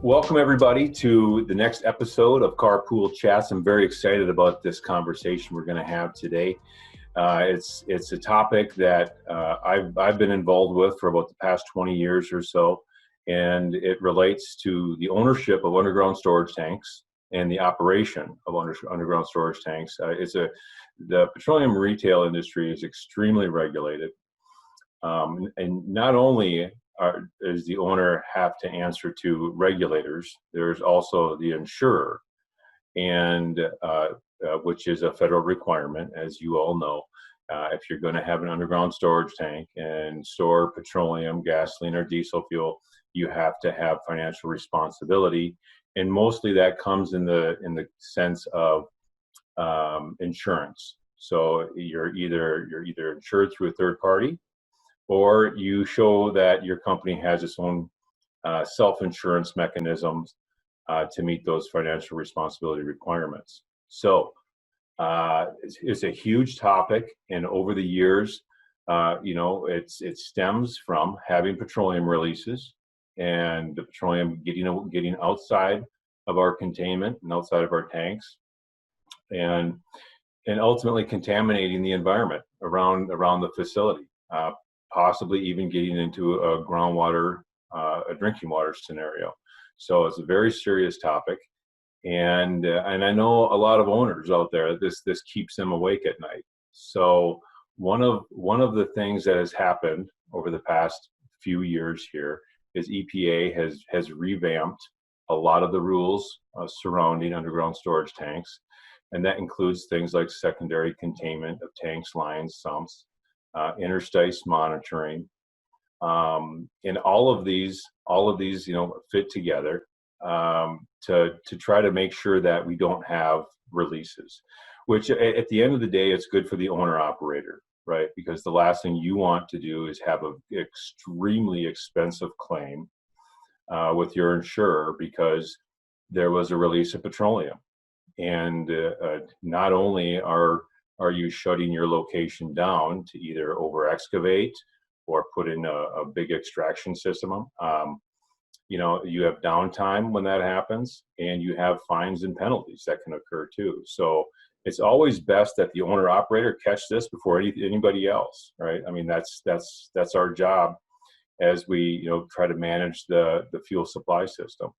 Welcome everybody to the next episode of Carpool Chats. I'm very excited about this conversation we're going to have today. It's a topic that I've been involved with for about the past 20 years or so, and it relates to the ownership of underground storage tanks and the operation of underground storage tanks. The petroleum retail industry is extremely regulated, and not only does the owner have to answer to regulators, there's also the insurer, and which is a federal requirement, as you all know. If you're going to have an underground storage tank and store petroleum, gasoline, or diesel fuel, you have to have financial responsibility, and mostly that comes in the sense of insurance. So you're either insured through a third party, or you show that your company has its own self-insurance mechanisms to meet those financial responsibility requirements. So it's a huge topic, and over the years, it stems from having petroleum releases and the petroleum getting outside of our containment and outside of our tanks, and ultimately contaminating the environment around the facility. Possibly even getting into a groundwater, a drinking water scenario. So it's a very serious topic, and I know a lot of owners out there. This keeps them awake at night. So one of the things that has happened over the past few years here is EPA has revamped a lot of the rules surrounding underground storage tanks, and that includes things like secondary containment of tanks, lines, sumps, interstice monitoring, and all of these fit together to try to make sure that we don't have releases, which at the end of the day, it's good for the owner operator, right? Because the last thing you want to do is have an extremely expensive claim with your insurer because there was a release of petroleum. And not only are you shutting your location down to either over excavate or put in a big extraction system? You have downtime when that happens, and you have fines and penalties that can occur too. So it's always best that the owner operator catch this before anybody else, right? I mean, that's our job as we try to manage the fuel supply system.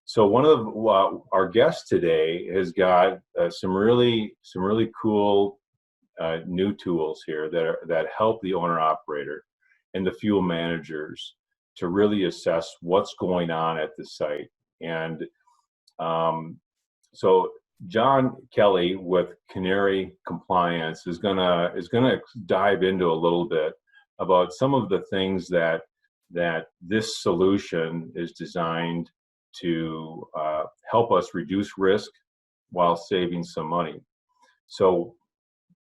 So one of our guests today has got some really cool new tools here that help the owner operator and the fuel managers to really assess what's going on at the site. And so John Kelly with Canary Compliance is gonna dive into a little bit about some of the things that this solution is designed to help us reduce risk while saving some money. So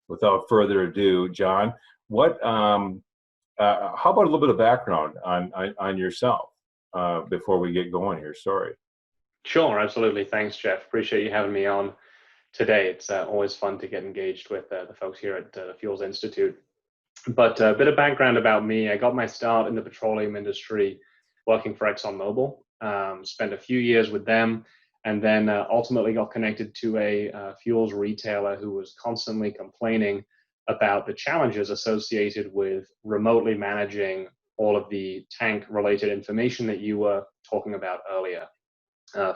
without further ado, John, how about a little bit of background on yourself before we get going here? Sorry. Sure, absolutely. Thanks, Jeff. Appreciate you having me on today. It's always fun to get engaged with the folks here at the Fuels Institute. But a bit of background about me. I got my start in the petroleum industry working for ExxonMobil. Spent a few years with them, and then ultimately got connected to a fuels retailer who was constantly complaining about the challenges associated with remotely managing all of the tank-related information that you were talking about earlier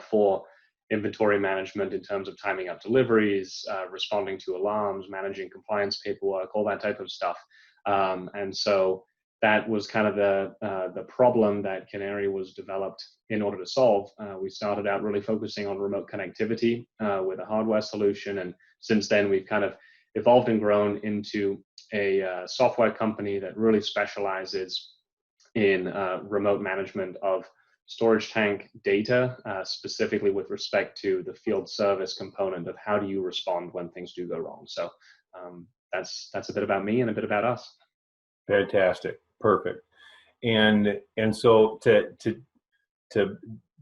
for inventory management in terms of timing up deliveries, responding to alarms, managing compliance paperwork, all that type of stuff. And so that was kind of the problem that Canary was developed in order to solve. We started out really focusing on remote connectivity with a hardware solution, and since then we've kind of evolved and grown into a software company that really specializes in remote management of storage tank data, specifically with respect to the field service component of how do you respond when things do go wrong. So that's a bit about me and a bit about us. Fantastic. Perfect. And so to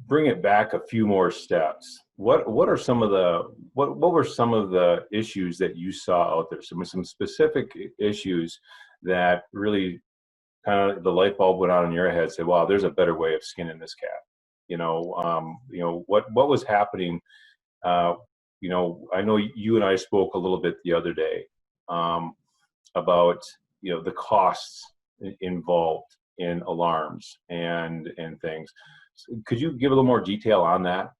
bring it back a few more steps, what were some of the issues that you saw out there? Some specific issues that really kind of the light bulb went on in your head, said, wow, there's a better way of skinning this cat. what was happening. I know you and I spoke a little bit the other day about the costs involved in alarms and things. So could you give a little more detail on that?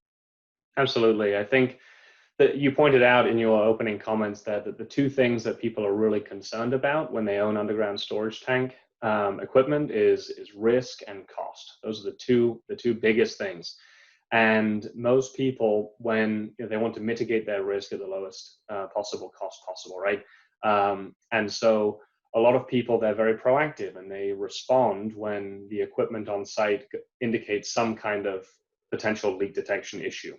Absolutely. I think that you pointed out in your opening comments that the two things that people are really concerned about when they own underground storage tank equipment is risk and cost. Those are the two biggest things. And most people, when they want to mitigate their risk at the lowest possible cost possible, right? And so a lot of people, they're very proactive and they respond when the equipment on site indicates some kind of potential leak detection issue.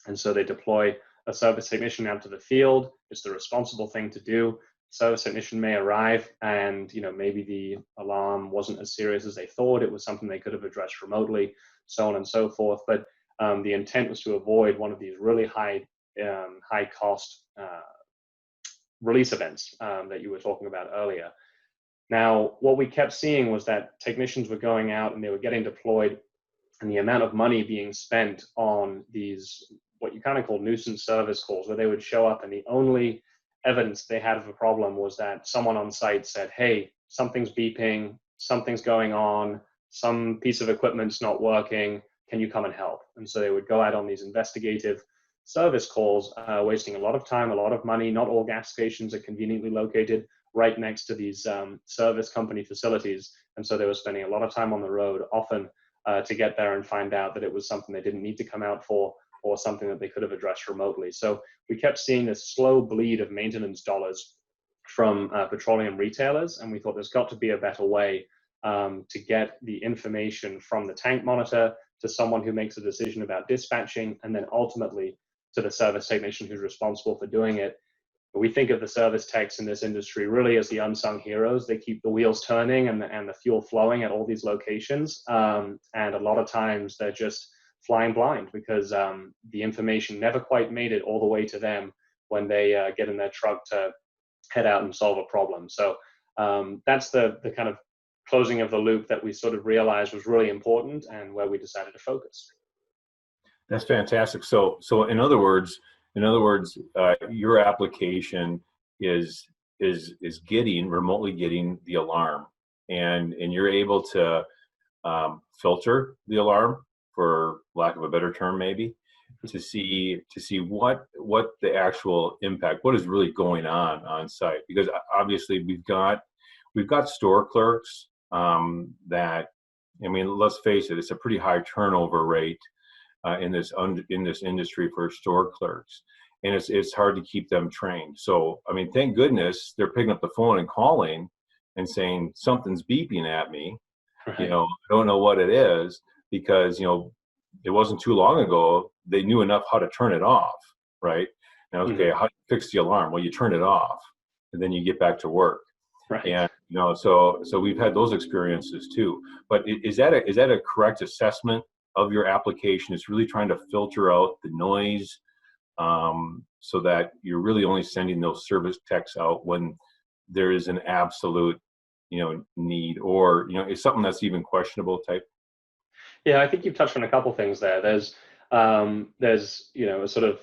And so they deploy a service technician out to the field. It's the responsible thing to do. Service technician may arrive and maybe the alarm wasn't as serious as they thought. It was something they could have addressed remotely, so on and so forth. But the intent was to avoid one of these really high cost release events that you were talking about earlier. Now, what we kept seeing was that technicians were going out and they were getting deployed, and the amount of money being spent on these, what you kind of call nuisance service calls, where they would show up and the only evidence they had of a problem was that someone on site said, hey, something's beeping, something's going on, some piece of equipment's not working, can you come and help? And so they would go out on these investigative service calls, wasting a lot of time, a lot of money. Not all gas stations are conveniently located right next to these service company facilities. And so they were spending a lot of time on the road, often to get there and find out that it was something they didn't need to come out for, or something that they could have addressed remotely. So we kept seeing this slow bleed of maintenance dollars from petroleum retailers, and we thought there's got to be a better way to get the information from the tank monitor to someone who makes a decision about dispatching, and then ultimately to the service technician who's responsible for doing it. We think of the service techs in this industry really as the unsung heroes. They keep the wheels turning and the fuel flowing at all these locations. And a lot of times they're just flying blind because the information never quite made it all the way to them when they get in their truck to head out and solve a problem. So that's the kind of closing of the loop that we sort of realized was really important and where we decided to focus. That's fantastic. So in other words, your application is remotely getting the alarm, and you're able to filter the alarm, for lack of a better term, maybe, to see what the actual impact, what is really going on site. Because obviously we've got store clerks that, I mean, let's face it, it's a pretty high turnover rate in this industry for store clerks, and it's hard to keep them trained. So I mean, thank goodness they're picking up the phone and calling and saying something's beeping at me. Right. I don't know what it is, because it wasn't too long ago they knew enough how to turn it off, right? Now, okay, how do you fix the alarm? Well, you turn it off and then you get back to work. Right. And so we've had those experiences too. But is that a correct assessment of your application? Is really trying to filter out the noise, so that you're really only sending those service techs out when there is an absolute need, or is something that's even questionable type? Yeah, I think you've touched on a couple things there. There's a sort of,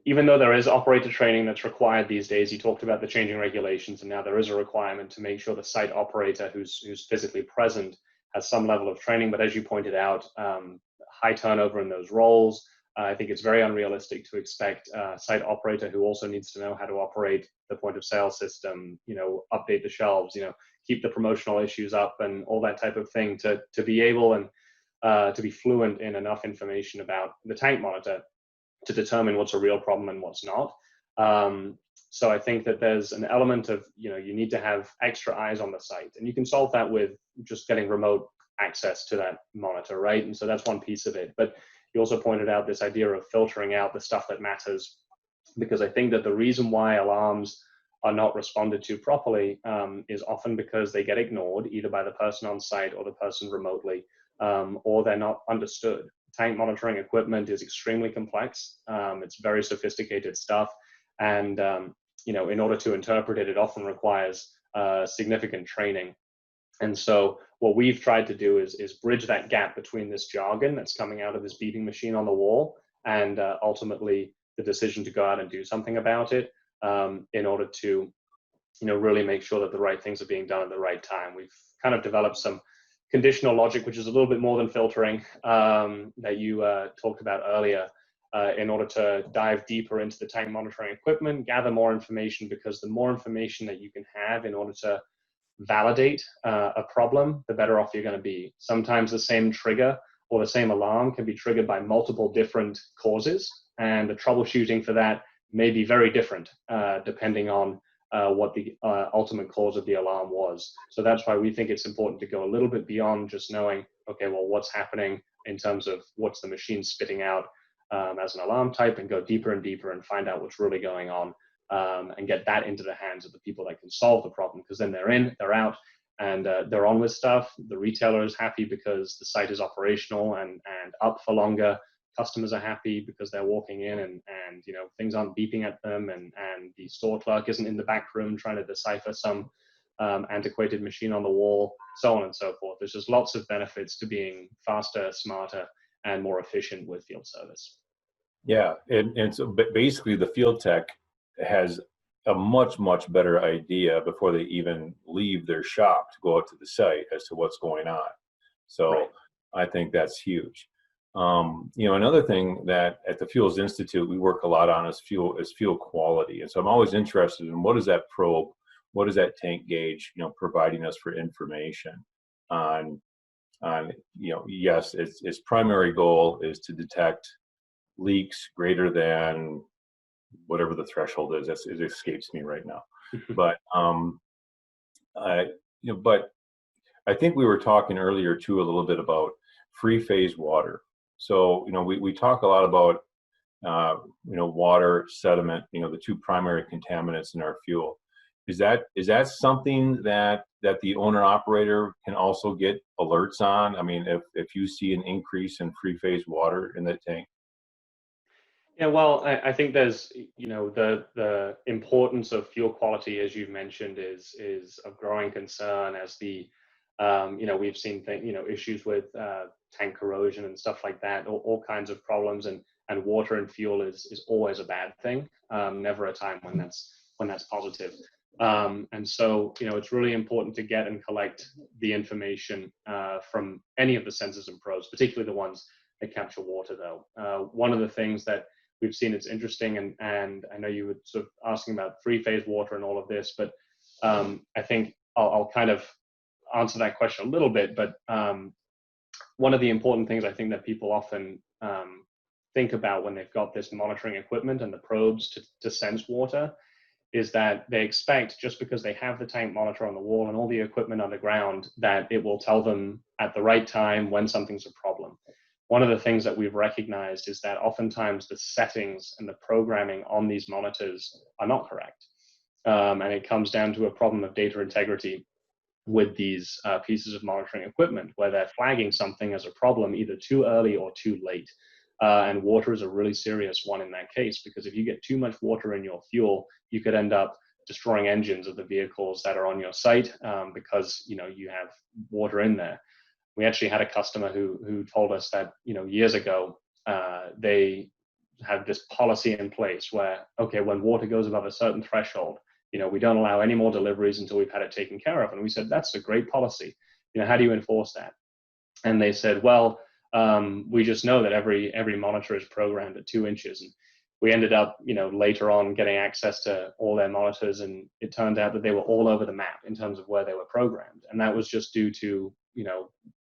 even though there is operator training that's required these days, you talked about the changing regulations, and now there is a requirement to make sure the site operator who's physically present has some level of training. But as you pointed out, high turnover in those roles. I think it's very unrealistic to expect a site operator who also needs to know how to operate the point of sale system, update the shelves, keep the promotional issues up and all that type of thing to be able and to be fluent in enough information about the tank monitor to determine what's a real problem and what's not. So I think that there's an element of, you need to have extra eyes on the site, and you can solve that with just getting remote access to that monitor, right? And so that's one piece of it. But you also pointed out this idea of filtering out the stuff that matters, because I think that the reason why alarms are not responded to properly is often because they get ignored, either by the person on site or the person remotely, or they're not understood. Tank monitoring equipment is extremely complex. It's very sophisticated stuff. And, in order to interpret it, it often requires significant training. And so what we've tried to do is bridge that gap between this jargon that's coming out of this beeping machine on the wall and ultimately the decision to go out and do something about it, in order to really make sure that the right things are being done at the right time. We've kind of developed some conditional logic, which is a little bit more than filtering, that you talked about earlier, in order to dive deeper into the tank monitoring equipment, gather more information, because the more information that you can have in order to validate a problem, the better off you're going to be. Sometimes the same trigger or the same alarm can be triggered by multiple different causes, and the troubleshooting for that may be very different depending on what the ultimate cause of the alarm was. So that's why we think it's important to go a little bit beyond just knowing, okay, well, what's happening in terms of what's the machine spitting out as an alarm type, and go deeper and deeper and find out what's really going on, and get that into the hands of the people that can solve the problem, because then they're in, they're out, and they're on with stuff. The retailer is happy because the site is operational and up for longer. Customers are happy because they're walking in and things aren't beeping at them, and the store clerk isn't in the back room trying to decipher some antiquated machine on the wall, so on and so forth. There's just lots of benefits to being faster, smarter, and more efficient with field service. Yeah, and so basically the field tech has a much better idea before they even leave their shop to go out to the site as to what's going on. So Right. I think that's huge. Another thing that at the Fuels Institute we work a lot on is fuel quality. And so I'm always interested in what is that probe, what is that tank gauge, providing us for information on, yes, its primary goal is to detect leaks greater than whatever the threshold is. It escapes me right now. But but I think we were talking earlier too a little bit about free phase water. So we talk a lot about water, sediment, the two primary contaminants in our fuel. Is that something that the owner operator can also get alerts on? I mean, if you see an increase in free phase water in the tank. Yeah, well, I think there's, the importance of fuel quality, as you've mentioned, is of growing concern as we've seen issues with tank corrosion and stuff like that, all kinds of problems, and water and fuel is always a bad thing, never a time when that's positive. And so, it's really important to get and collect the information from any of the sensors and probes, particularly the ones that capture water, though. One of the things that we've seen, it's interesting, and I know you were sort of asking about free-phase water and all of this, but I think I'll kind of answer that question a little bit. But one of the important things I think that people often think about when they've got this monitoring equipment and the probes to sense water is that they expect, just because they have the tank monitor on the wall and all the equipment underground, that it will tell them at the right time when something's a problem. One of the things that we've recognized is that oftentimes the settings and the programming on these monitors are not correct. And it comes down to a problem of data integrity with these pieces of monitoring equipment, where they're flagging something as a problem either too early or too late. And water is a really serious one in that case, because if you get too much water in your fuel, you could end up destroying engines of the vehicles that are on your site, because you have water in there. We actually had a customer who told us that years ago they had this policy in place where, okay, when water goes above a certain threshold, we don't allow any more deliveries until we've had it taken care of. And we said, that's a great policy. How do you enforce that? And they said, well, we just know that every monitor is programmed at 2 inches. And we ended up, later on getting access to all their monitors, and it turned out that they were all over the map in terms of where they were programmed. And that was just due to,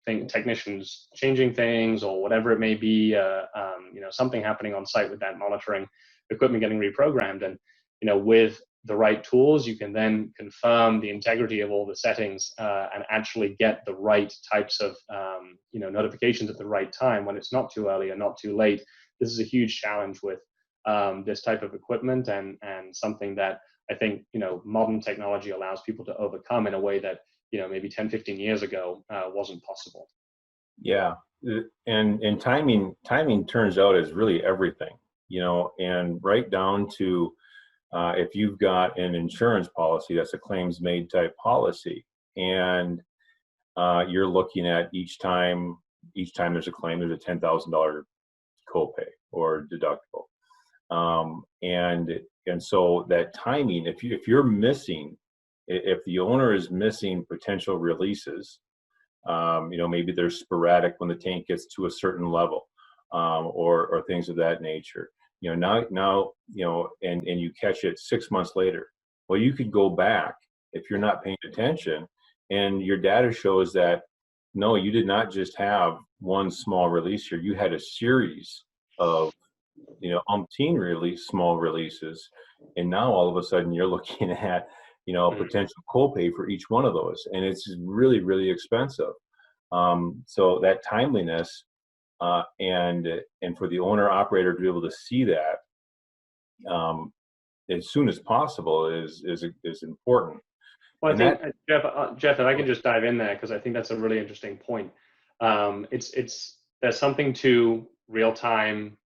technicians changing things or whatever it may be, something happening on site with that monitoring equipment getting reprogrammed. And, with the right tools, you can then confirm the integrity of all the settings and actually get the right types of, notifications at the right time when it's not too early or not too late. This is a huge challenge with this type of equipment, and something that I think, modern technology allows people to overcome in a way that, maybe 10, 15 years ago wasn't possible. Yeah, and timing turns out is really everything, and right down to if you've got an insurance policy that's a claims made type policy, and you're looking at each time there's a claim, there's a $10,000 copay or deductible. And so that timing, if you're missing, if the owner is missing potential releases, maybe they're sporadic when the tank gets to a certain level, or things of that nature. Now, and you catch it 6 months later. Well, you could go back if you're not paying attention, and your data shows that no, you did not just have one small release here. You had a series of umpteen small releases, and now all of a sudden you're looking at a potential copay for each one of those, and it's really, really expensive. So that timeliness, and for the owner operator to be able to see that as soon as possible is important. Well, I And think, Jeff, if I can just dive in there, because I think that's a really interesting point. There's something to real-time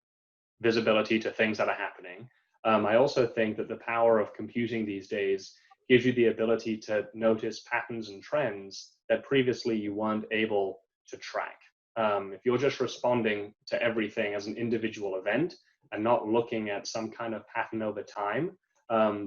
visibility to things that are happening. I also think that the power of computing these days gives you the ability to notice patterns and trends that previously you weren't able to track. If you're just responding to everything as an individual event and not looking at some kind of pattern over time,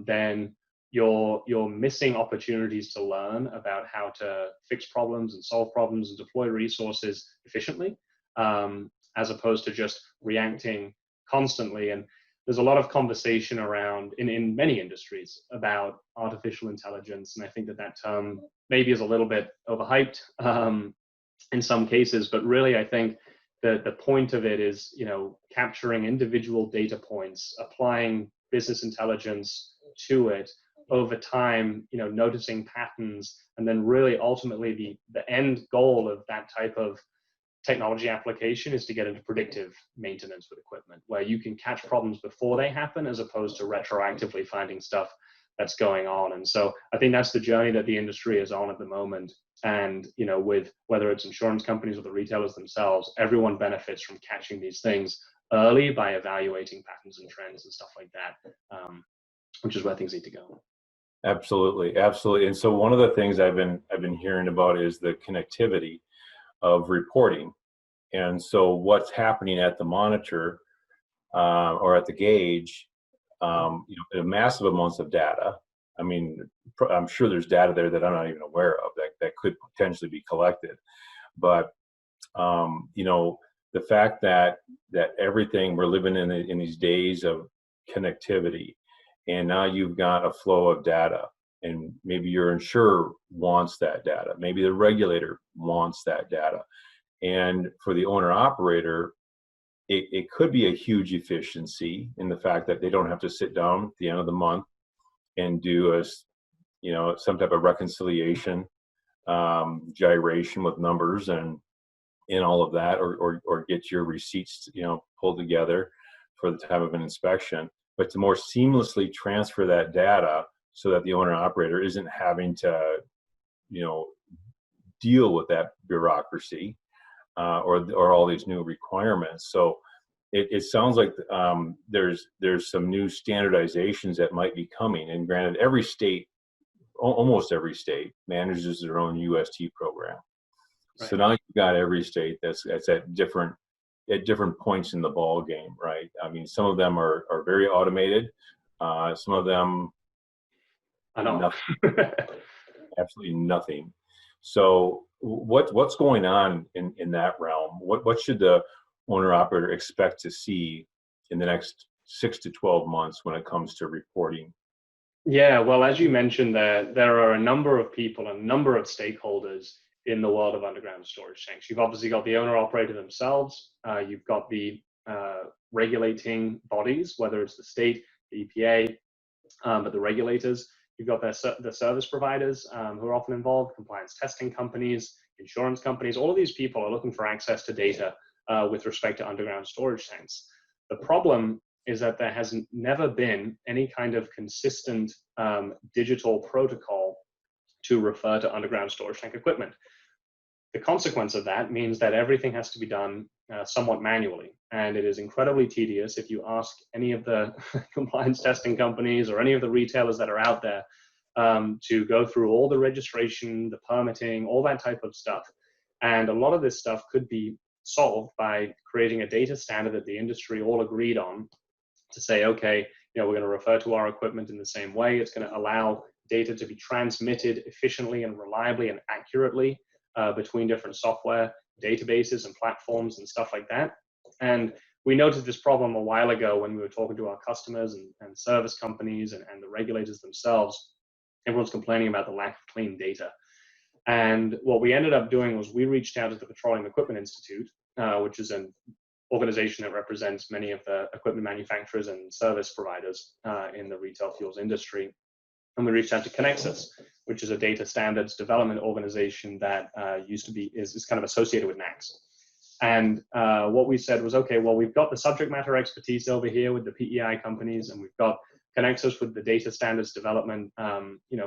then you're missing opportunities to learn about how to fix problems and solve problems and deploy resources efficiently, as opposed to just reacting constantly. And there's a lot of conversation around in many industries about artificial intelligence, and I think that term maybe is a little bit overhyped in some cases, but really I think the point of it is capturing individual data points, applying business intelligence to it over time, noticing patterns, and then really ultimately the end goal of that type of technology application is to get into predictive maintenance with equipment, where you can catch problems before they happen as opposed to retroactively finding stuff that's going on. And so I think that's the journey that the industry is on at the moment. And with whether it's insurance companies or the retailers themselves, everyone benefits from catching these things early by evaluating patterns and trends and stuff like that, which is where things need to go. Absolutely. And so one of the things I've been hearing about is the connectivity of reporting. And so what's happening at the monitor, or at the gauge, massive amounts of data. I mean, I'm sure there's data there that I'm not even aware of that could potentially be collected. But the fact that everything, we're living in these days of connectivity, and now you've got a flow of data, and maybe your insurer wants that data, maybe the regulator wants that data, and for the owner operator, it could be a huge efficiency in the fact that they don't have to sit down at the end of the month and do some type of reconciliation, gyration with numbers and all of that, or get your receipts pulled together for the time of an inspection, but to more seamlessly transfer that data so that the owner operator isn't having to deal with that bureaucracy, or all these new requirements. So it sounds like there's some new standardizations that might be coming. And granted, every state, almost every state, manages their own UST program. Right. So now you've got every state that's at different points in the ball game, right? I mean, some of them are very automated. Some of them, I know. Nothing, absolutely nothing. So what's going on in that realm? What should the owner operator expect to see in the next 6 to 12 months when it comes to reporting? Yeah, well, as you mentioned, there are a number of people, a number of stakeholders in the world of underground storage tanks. You've obviously got the owner operator themselves. You've got the regulating bodies, whether it's the state, the EPA, but the regulators. You've got the service providers who are often involved, compliance testing companies, insurance companies. All of these people are looking for access to data with respect to underground storage tanks. The problem is that there has never been any kind of consistent digital protocol to refer to underground storage tank equipment. The consequence of that means that everything has to be done somewhat manually, and it is incredibly tedious. If you ask any of the compliance testing companies or any of the retailers that are out there, to go through all the registration, the permitting, all that type of stuff. And a lot of this stuff could be solved by creating a data standard that the industry all agreed on to say, okay, we're going to refer to our equipment in the same way. It's going to allow data to be transmitted efficiently and reliably and accurately between different software databases and platforms and stuff like that. And we noted this problem a while ago when we were talking to our customers and service companies and the regulators themselves. Everyone's complaining about the lack of clean data. And what we ended up doing was we reached out to the Petroleum Equipment Institute, which is an organization that represents many of the equipment manufacturers and service providers in the retail fuels industry. And we reached out to Connexus, which is a data standards development organization that is kind of associated with NACS. And what we said was, okay, well, we've got the subject matter expertise over here with the PEI companies, and we've got Connexus with the data standards development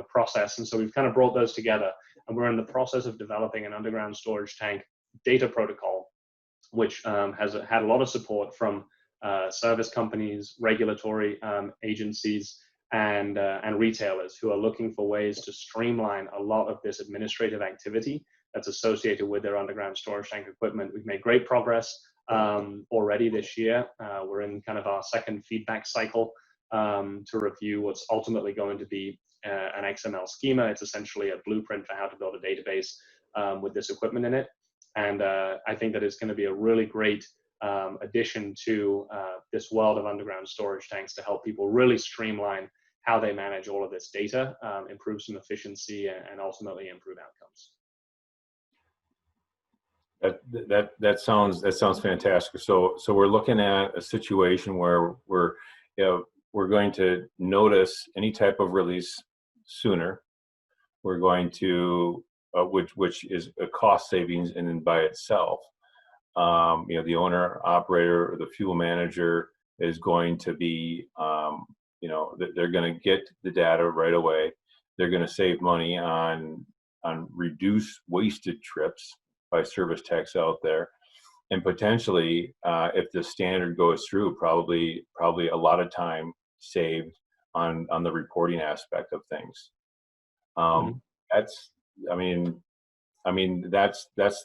process. And so we've kind of brought those together, and we're in the process of developing an underground storage tank data protocol, which has had a lot of support from service companies, regulatory agencies, and retailers who are looking for ways to streamline a lot of this administrative activity that's associated with their underground storage tank equipment. We've made great progress already this year. We're in kind of our second feedback cycle to review what's ultimately going to be an XML schema. It's essentially a blueprint for how to build a database with this equipment in it. And I think that it's going to be a really great addition to this world of underground storage tanks to help people really streamline how they manage all of this data, improve some efficiency, and ultimately improve outcomes. That sounds fantastic. So we're looking at a situation where we're going to notice any type of release sooner. We're going to which is a cost savings in and by itself. The owner operator or the fuel manager is going to be they're going to get the data right away. They're going to save money on reduced wasted trips by service techs out there, and potentially if the standard goes through, probably a lot of time saved on the reporting aspect of things. That's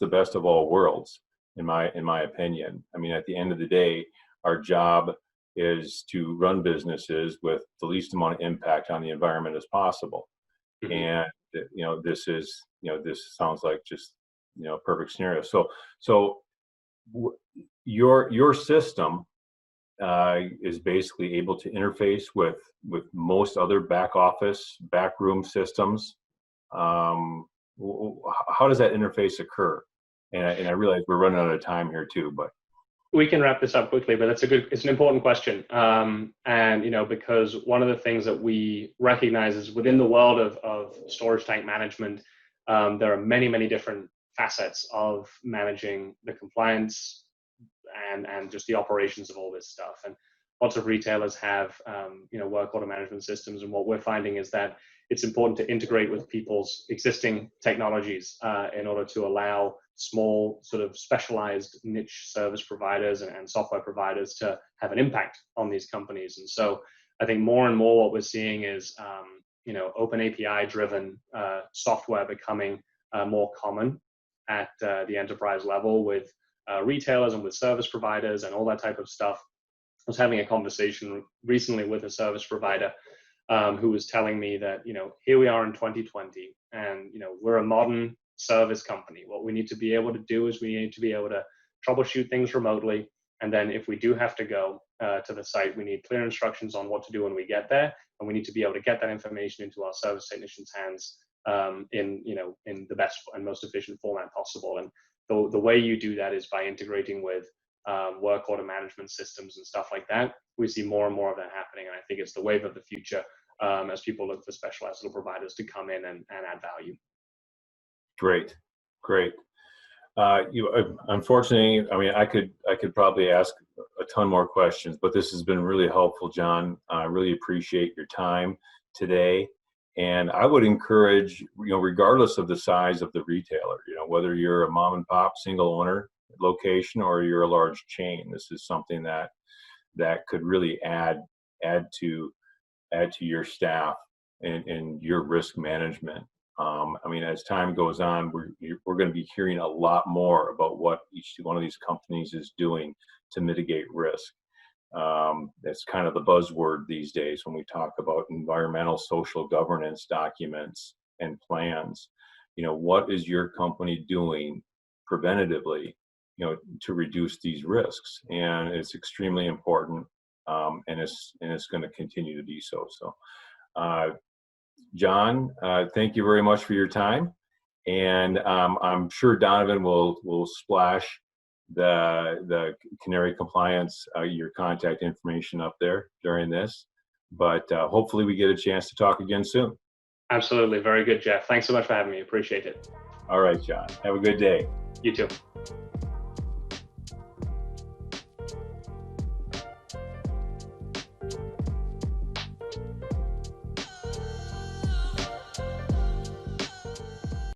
the best of all worlds in my opinion. I mean, at the end of the day, our job is to run businesses with the least amount of impact on the environment as possible. And this sounds like just perfect scenario. So your system is basically able to interface with most other back office, backroom systems. How does that interface occur? And I realize we're running out of time here too, but we can wrap this up quickly. But it's an important question, and because one of the things that we recognize is within the world of storage tank management, there are many different facets of managing the compliance and just the operations of all this stuff. And lots of retailers have work order management systems, and what we're finding is that it's important to integrate with people's existing technologies in order to allow small sort of specialized niche service providers and software providers to have an impact on these companies. And so I think more and more what we're seeing is open API driven software becoming more common at the enterprise level with retailers and with service providers and all that type of stuff. I was having a conversation recently with a service provider who was telling me that, here we are in 2020 and, we're a modern service company. What we need to be able to do is we need to be able to troubleshoot things remotely. And then if we do have to go to the site, we need clear instructions on what to do when we get there. And we need to be able to get that information into our service technicians' hands in the best and most efficient format possible. And the way you do that is by integrating with work order management systems and stuff like that. We see more and more of that happening. And I think it's the wave of the future as people look for specialized little providers to come in and add value. Great. Unfortunately, I mean, I could probably ask a ton more questions, but this has been really helpful, John. I really appreciate your time today. And I would encourage, regardless of the size of the retailer, whether you're a mom and pop single owner location or you're a large chain, this is something that could really add to your staff in your risk management. I mean, as time goes on, we're going to be hearing a lot more about what each one of these companies is doing to mitigate risk. That's kind of the buzzword these days when we talk about environmental social governance documents and plans. You know, what is your company doing preventatively, you know, to reduce these risks? And it's extremely important, and it's going to continue to be so. So, John, thank you very much for your time, and I'm sure Donovan will splash the Canary Compliance, your contact information up there during this, but hopefully we get a chance to talk again soon. Absolutely. Very good, Jeff. Thanks so much for having me. Appreciate it. All right, John. Have a good day. You too.